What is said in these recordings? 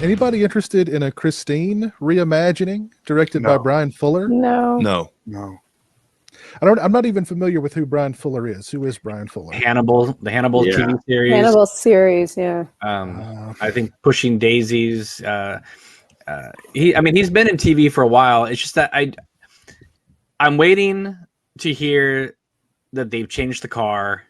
Anybody interested in a Christine reimagining directed by Brian Fuller? No. I'm not even familiar with who Brian Fuller is. Who is Brian Fuller? The Hannibal TV series. Hannibal series, yeah. I think Pushing Daisies. He's been in TV for a while. It's just that I'm waiting to hear that they've changed the car.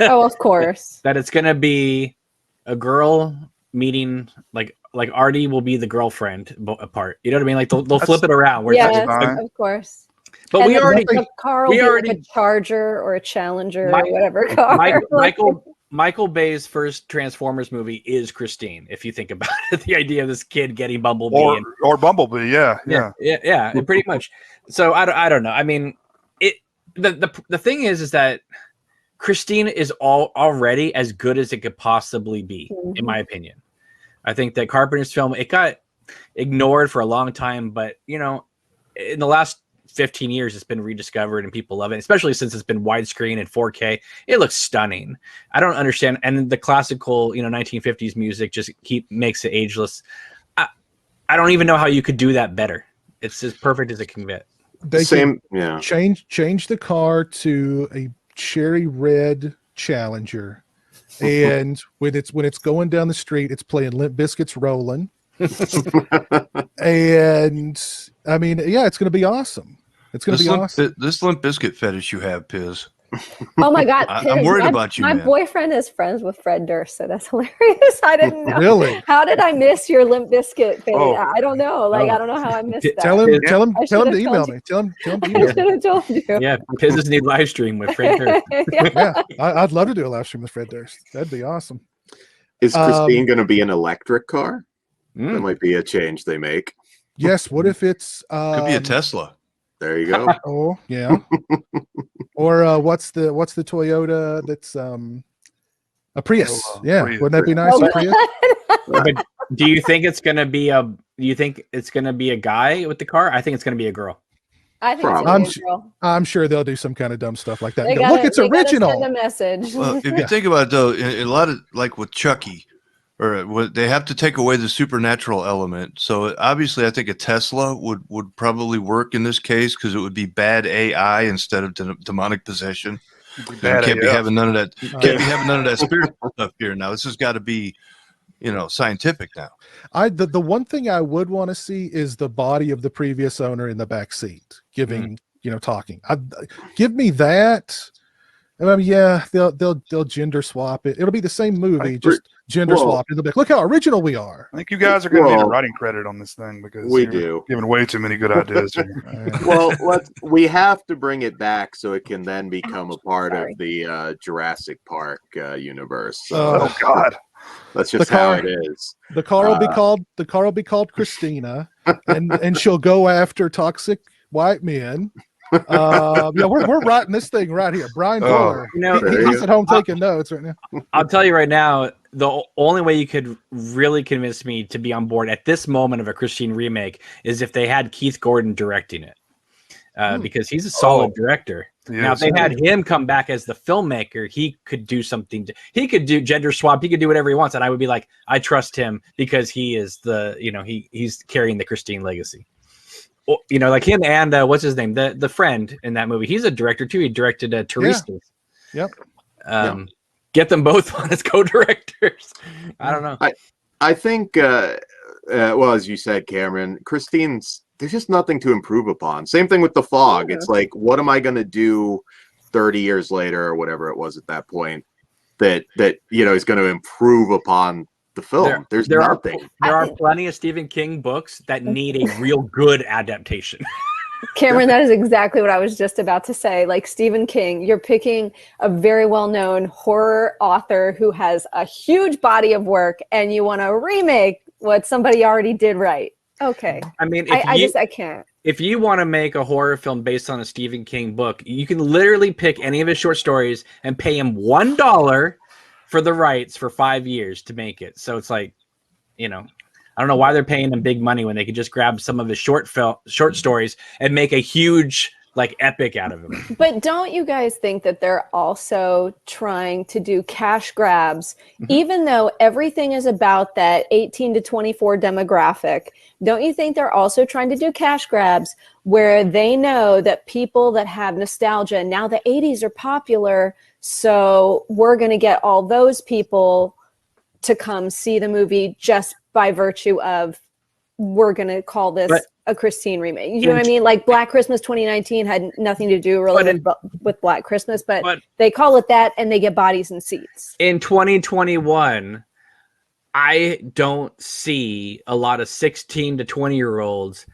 Oh, of course. That it's gonna be a girl meeting like Artie will be the girlfriend part. You know what I mean? Like they'll flip it around. Yes, of course. But and we already the car will be like a Charger or a Challenger or whatever car. Michael Bay's first Transformers movie is Christine. If you think about it, the idea of this kid getting Bumblebee or Bumblebee, yeah, pretty much. So I don't know. I mean, the thing is that Christine is already as good as it could possibly be, in my opinion. I think that Carpenter's film, it got ignored for a long time, but in the last 15 years it's been rediscovered and people love it, especially since it's been widescreen and 4K. It looks stunning. I don't understand, and the classical 1950s music just makes it ageless. I don't even know how you could do that better. It's as perfect as it can get. They change the car to a cherry red Challenger, and when it's going down the street, it's playing Limp Bizkit's "Rollin'." And I mean, it's going to be awesome. It's going to be awesome. This Limp Bizkit fetish you have, Piz. Oh my God! I'm worried about you. My boyfriend is friends with Fred Durst, so that's hilarious. I didn't know. Really? How did I miss your Limp Bizkit thing? I don't know. I don't know how I missed that. Tell him to email me. Tell him to email me. I should have told you. Yeah, because this need live stream with Fred Durst. I'd love to do a live stream with Fred Durst. That'd be awesome. Is Christine going to be an electric car? That might be a change they make. Yes. What if it's could be a Tesla? There you go. Oh yeah. Or what's the Toyota that's a Prius? Prius. Wouldn't that be nice? Oh, Prius? But do you think it's gonna be a guy with the car? I think it's gonna be a girl. I think it's gonna be a girl. I'm sure they'll do some kind of dumb stuff like that. Look, it's original. Send a message. Well, if you think about it though, a lot of like with Chucky, they have to take away the supernatural element. So obviously, I think a Tesla would probably work in this case because it would be bad AI instead of demonic possession. You can't be having none of that. Can't be having none of that spiritual stuff here now. This has got to be, scientific now. The one thing I would want to see is the body of the previous owner in the back seat giving, talking. Give me that. I mean, they'll gender swap it. It'll be the same movie, just gender swap. It'll be like, look how original we are. I think you guys are going to need a writing credit on this thing because we do giving way too many good ideas here. Well, we have to bring it back so it can then become a part of the Jurassic Park universe. So, oh God, that's just how it is. The car will be called Christina, and she'll go after toxic white men. We're writing this thing right here. Brian Fuller. He's at home taking notes right now. I'll tell you right now, the only way you could really convince me to be on board at this moment of a Christine remake is if they had Keith Gordon directing it, because he's a solid director. Yes. Now, if they had him come back as the filmmaker, he could do something. He could do gender swap. He could do whatever he wants, and I would be like, I trust him because he is he's carrying the Christine legacy. Like him and what's his name, the friend in that movie. He's a director too. He directed Teresa. Yep. Get them both on as co-directors. I don't know. I think, as you said, Cameron, there's just nothing to improve upon. Same thing with The Fog. It's like, what am I going to do 30 years later or whatever it was at that point that is going to improve upon the film? There's nothing. There are plenty of Stephen King books that need a real good adaptation. Cameron, that is exactly what I was just about to say. Like Stephen King, you're picking a very well-known horror author who has a huge body of work, and you want to remake what somebody already did right. Okay. I mean, I can't. If you want to make a horror film based on a Stephen King book, you can literally pick any of his short stories and pay him $1 for the rights for 5 years to make it. So it's like, I don't know why they're paying him big money when they could just grab some of his short stories and make a huge like epic out of it. But don't you guys think that they're also trying to do cash grabs, even though everything is about that 18 to 24 demographic? Don't you think they're also trying to do cash grabs where they know that people that have nostalgia, now the 80s are popular, so we're going to get all those people to come see the movie just by virtue of we're going to call this a Christine remake. You know what I mean? Like Black Christmas 2019 had nothing to do really with Black Christmas, but they call it that and they get bodies and seats. In 2021, I don't see a lot of 16 to 20-year-olds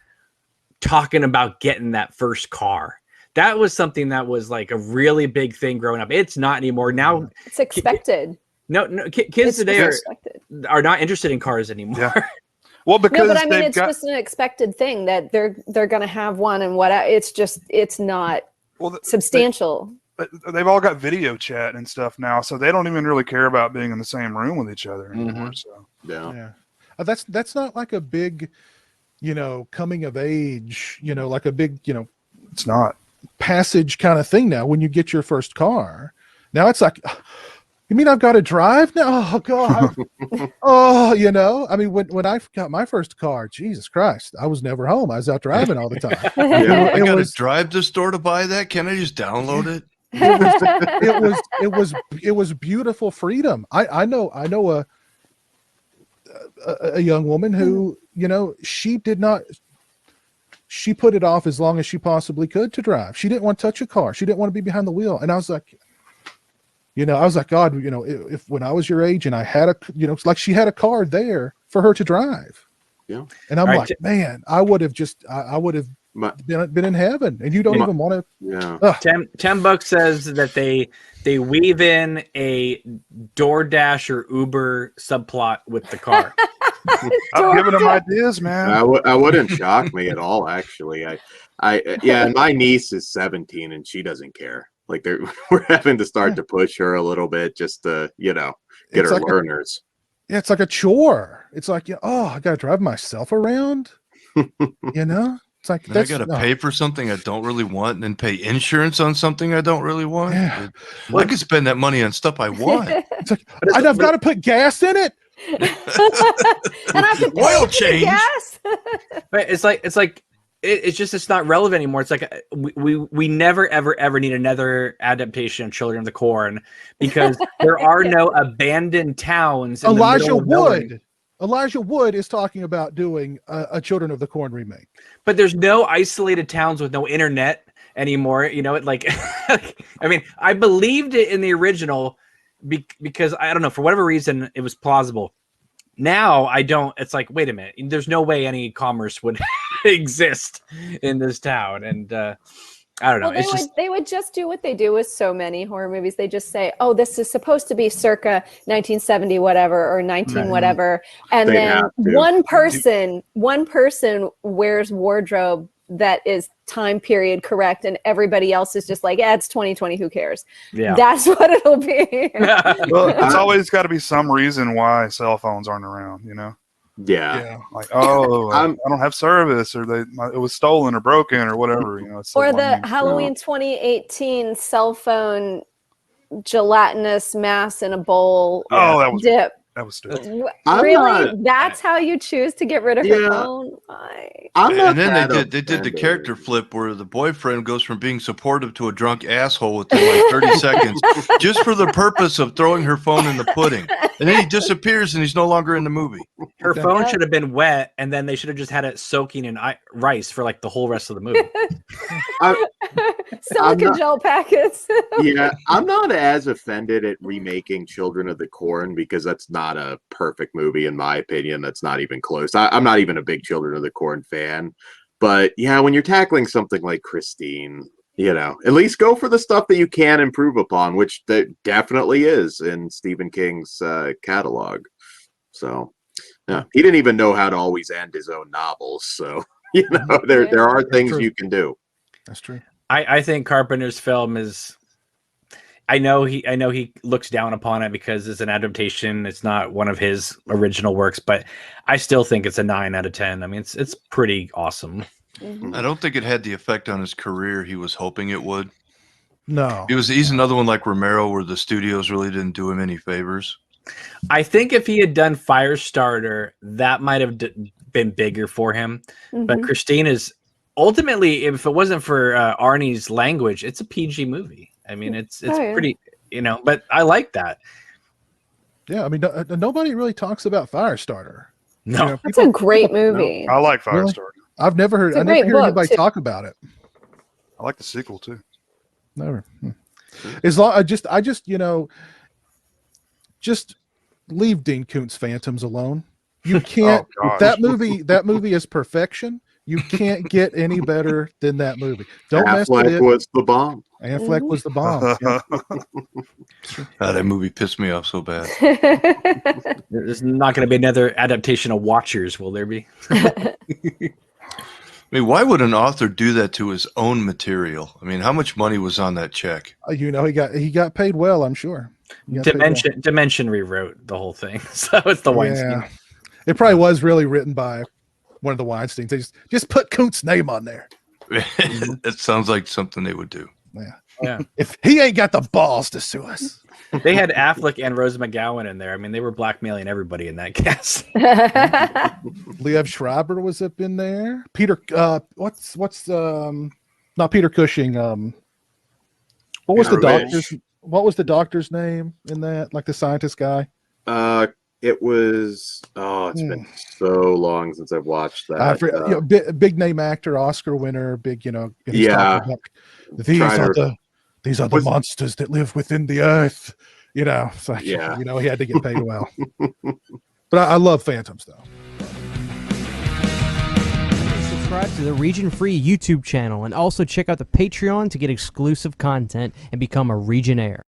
talking about getting that first car. That was something that was like a really big thing growing up. It's not anymore. Now it's expected. No, kids today are not interested in cars anymore. Yeah. Well, because no, but I mean, it's just an expected thing that they're going to have one, and it's not substantial. They've all got video chat and stuff now, so they don't even really care about being in the same room with each other anymore. So yeah. That's not like a big, coming of age, like a big, it's not passage kind of thing now. When you get your first car, now it's like, you mean I've got to drive now? Oh God. Oh, I mean, when I got my first car, Jesus Christ, I was never home. I was out driving all the time. I got to drive to the store to buy that. Can't I just download it? It was beautiful freedom. I know a young woman who, she put it off as long as she possibly could to drive. She didn't want to touch a car. She didn't want to be behind the wheel. And I was like, God, if when I was your age and I had it's like she had a car there for her to drive. Yeah. And I'm like, man, I would have been in heaven, and you don't even want to. Yeah. $10 says that they weave in a DoorDash or Uber subplot with the car. I'm giving them ideas, man. I wouldn't shock me at all, actually. And my niece is 17 and she doesn't care. Like we're having to start to push her a little bit just to, get her like learners. It's like a chore. It's like, I got to drive myself around, It's like I got to pay for something I don't really want and then pay insurance on something I don't really want. Yeah. I could spend that money on stuff I want. It's like, I've got to put gas in it. And I have to oil change. Gas. But it's not relevant anymore. It's like we never ever need another adaptation of Children of the Corn because there are no abandoned towns. Elijah Wood is talking about doing a Children of the Corn remake. But there's no isolated towns with no internet anymore. I mean, I believed it in the original because I don't know, for whatever reason, it was plausible. Now I don't. It's like, wait a minute. There's no way any commerce would exist in this town, and I don't know. Well, they would just do what they do with so many horror movies. They just say, "Oh, this is supposed to be circa 1970 whatever or 19 whatever," and then one person wears wardrobe that is time period correct, and everybody else is just like, "Yeah, it's 2020. Who cares?" Yeah, that's what it'll be. Well, it's always got to be some reason why cell phones aren't around, Yeah. Like, I don't have service, or it was stolen or broken or whatever, Or the Halloween 2018 cell phone gelatinous mass in a bowl dip. That was stupid. Really? That's how you choose to get rid of your phone? And then they did the character flip where the boyfriend goes from being supportive to a drunk asshole within like 30 seconds just for the purpose of throwing her phone in the pudding. And then he disappears and he's no longer in the movie. Her phone should have been wet, and then they should have just had it soaking in rice for like the whole rest of the movie. Silicone gel packets. Yeah, I'm not as offended at remaking Children of the Corn because that's not a perfect movie in my opinion. That's not even close. I'm not even a big Children of the Corn fan, but yeah, when you're tackling something like Christine, at least go for the stuff that you can improve upon, which there definitely is in Stephen King's catalog. So yeah, he didn't even know how to always end his own novels. So there are things you can do. That's true. I think Carpenter's film is. I know he looks down upon it because it's an adaptation. It's not one of his original works, but I still think it's a 9 out of 10. I mean, it's pretty awesome. I don't think it had the effect on his career he was hoping it would. No. He's another one like Romero where the studios really didn't do him any favors. I think if he had done Firestarter, that might have been bigger for him. But Christine is ultimately, if it wasn't for Arnie's language, it's a PG movie. I mean, it's pretty, but I like that. Yeah, I mean, nobody really talks about Firestarter. No, That's a great movie. I like Firestarter. Really? I've never heard. It's a I never great hear book, anybody too. talk about it. I like the sequel too. Never. As long I just just leave Dean Koontz Phantoms alone. You can't. Oh, gosh. That movie is perfection. You can't get any better than that movie. Don't mess with Affleck it. was the bomb. Affleck was the bomb. Yeah. That movie pissed me off so bad. there's not going to be another adaptation of Watchers, will there be? I mean, why would an author do that to his own material? I mean, how much money was on that check? He got paid well, I'm sure. He got paid well. Dimension rewrote the whole thing, so it's the Weinstein. Yeah. It probably was really written by one of the Weinsteins. They just put Koontz's name on there. It sounds like something they would do. Yeah. If he ain't got the balls to sue us. They had Affleck and Rose McGowan in there. I mean, they were blackmailing everybody in that cast. Liev Schreiber was up in there. Peter, what's not Peter Cushing. What was the doctor's name in that? Like the scientist guy? It was. It's been so long since I've watched that. Big name actor, Oscar winner, big. Yeah. These are the monsters that live within the earth. It's like, he had to get paid well. But I love Phantoms though. Subscribe to the Region Free YouTube channel and also check out the Patreon to get exclusive content and become a Regionaire.